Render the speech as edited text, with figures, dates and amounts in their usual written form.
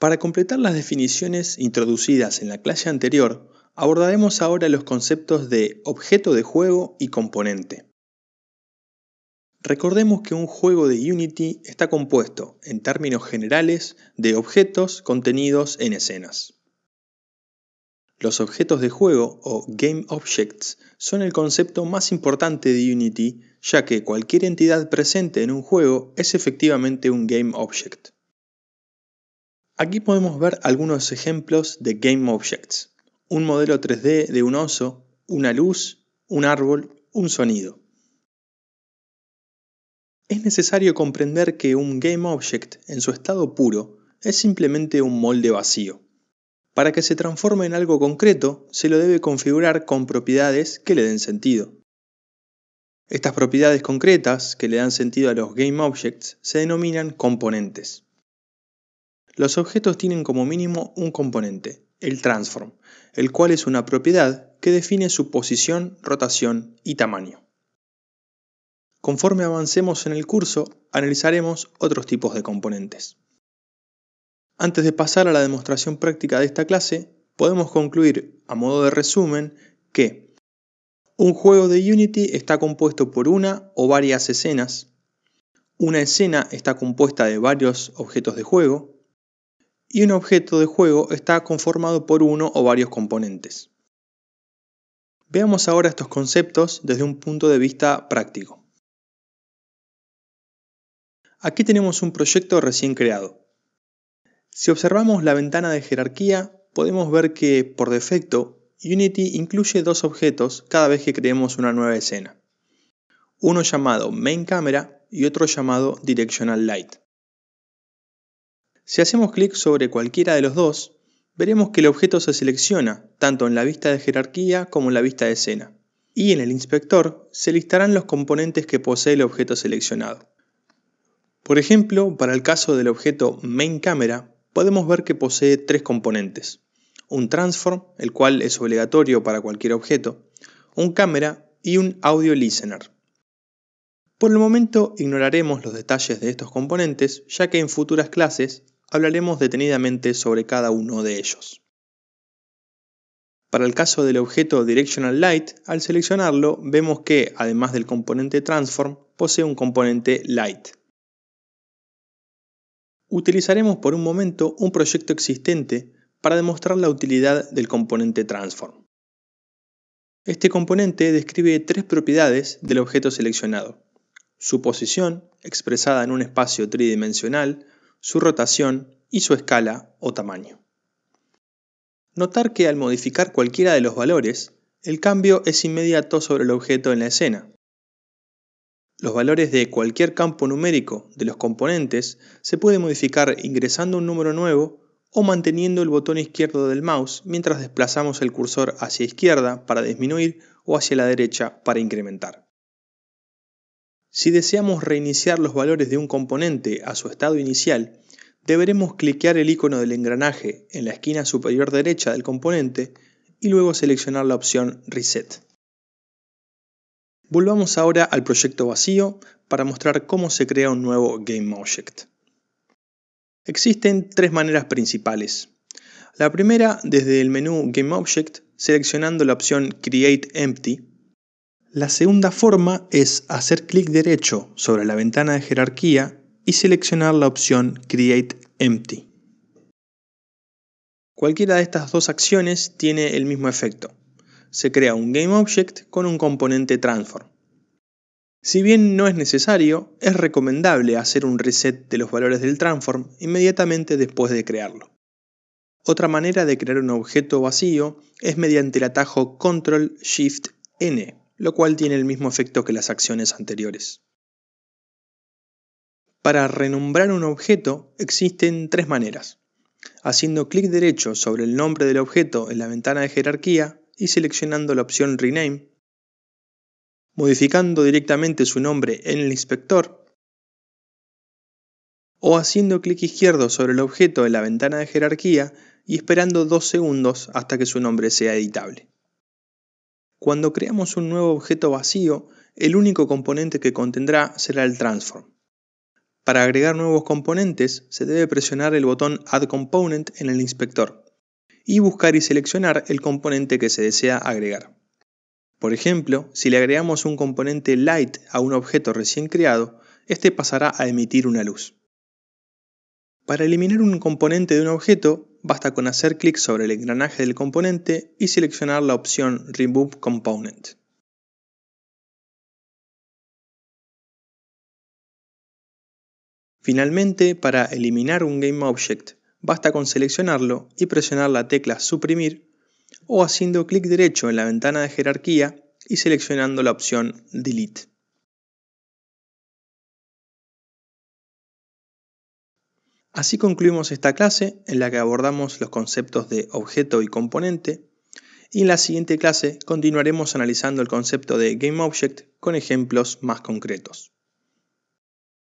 Para completar las definiciones introducidas en la clase anterior, abordaremos ahora los conceptos de objeto de juego y componente. Recordemos que un juego de Unity está compuesto, en términos generales, de objetos contenidos en escenas. Los objetos de juego, o Game Objects, son el concepto más importante de Unity, ya que cualquier entidad presente en un juego es efectivamente un Game Object. Aquí podemos ver algunos ejemplos de Game Objects: un modelo 3D de un oso, una luz, un árbol, un sonido. Es necesario comprender que un Game Object en su estado puro es simplemente un molde vacío. Para que se transforme en algo concreto, se lo debe configurar con propiedades que le den sentido. Estas propiedades concretas que le dan sentido a los Game Objects se denominan componentes. Los objetos tienen como mínimo un componente, el transform, el cual es una propiedad que define su posición, rotación y tamaño. Conforme avancemos en el curso, analizaremos otros tipos de componentes. Antes de pasar a la demostración práctica de esta clase, podemos concluir, a modo de resumen, que un juego de Unity está compuesto por una o varias escenas, una escena está compuesta de varios objetos de juego, y un objeto de juego está conformado por uno o varios componentes. Veamos ahora estos conceptos desde un punto de vista práctico. Aquí tenemos un proyecto recién creado. Si observamos la ventana de jerarquía, podemos ver que, por defecto, Unity incluye dos objetos cada vez que creemos una nueva escena. Uno llamado Main Camera y otro llamado Directional Light. Si hacemos clic sobre cualquiera de los dos, veremos que el objeto se selecciona tanto en la vista de jerarquía como en la vista de escena, y en el inspector se listarán los componentes que posee el objeto seleccionado. Por ejemplo, para el caso del objeto Main Camera, podemos ver que posee tres componentes: un transform, el cual es obligatorio para cualquier objeto, un camera y un audio listener. Por el momento ignoraremos los detalles de estos componentes, ya que en futuras clases hablaremos detenidamente sobre cada uno de ellos. Para el caso del objeto Directional Light, al seleccionarlo vemos que, además del componente Transform, posee un componente Light. Utilizaremos por un momento un proyecto existente para demostrar la utilidad del componente Transform. Este componente describe tres propiedades del objeto seleccionado: su posición, expresada en un espacio tridimensional, su rotación y su escala o tamaño. Notar que al modificar cualquiera de los valores, el cambio es inmediato sobre el objeto en la escena. Los valores de cualquier campo numérico de los componentes se puede modificar ingresando un número nuevo o manteniendo el botón izquierdo del mouse mientras desplazamos el cursor hacia izquierda para disminuir o hacia la derecha para incrementar. Si deseamos reiniciar los valores de un componente a su estado inicial, deberemos cliquear el icono del engranaje en la esquina superior derecha del componente y luego seleccionar la opción Reset. Volvamos ahora al proyecto vacío para mostrar cómo se crea un nuevo Game Object. Existen tres maneras principales. La primera, desde el menú Game Object, seleccionando la opción Create Empty. La segunda forma es hacer clic derecho sobre la ventana de jerarquía y seleccionar la opción Create Empty. Cualquiera de estas dos acciones tiene el mismo efecto. Se crea un Game Object con un componente Transform. Si bien no es necesario, es recomendable hacer un reset de los valores del Transform inmediatamente después de crearlo. Otra manera de crear un objeto vacío es mediante el atajo Ctrl-Shift-N, lo cual tiene el mismo efecto que las acciones anteriores. Para renombrar un objeto existen tres maneras: haciendo clic derecho sobre el nombre del objeto en la ventana de jerarquía y seleccionando la opción Rename, modificando directamente su nombre en el inspector, o haciendo clic izquierdo sobre el objeto en la ventana de jerarquía y esperando 2 segundos hasta que su nombre sea editable. Cuando creamos un nuevo objeto vacío, el único componente que contendrá será el transform. Para agregar nuevos componentes, se debe presionar el botón Add Component en el inspector y buscar y seleccionar el componente que se desea agregar. Por ejemplo, si le agregamos un componente Light a un objeto recién creado, este pasará a emitir una luz. Para eliminar un componente de un objeto, basta con hacer clic sobre el engranaje del componente y seleccionar la opción Remove Component. Finalmente, para eliminar un GameObject, basta con seleccionarlo y presionar la tecla Suprimir o haciendo clic derecho en la ventana de jerarquía y seleccionando la opción Delete. Así concluimos esta clase en la que abordamos los conceptos de objeto y componente, y en la siguiente clase continuaremos analizando el concepto de GameObject con ejemplos más concretos.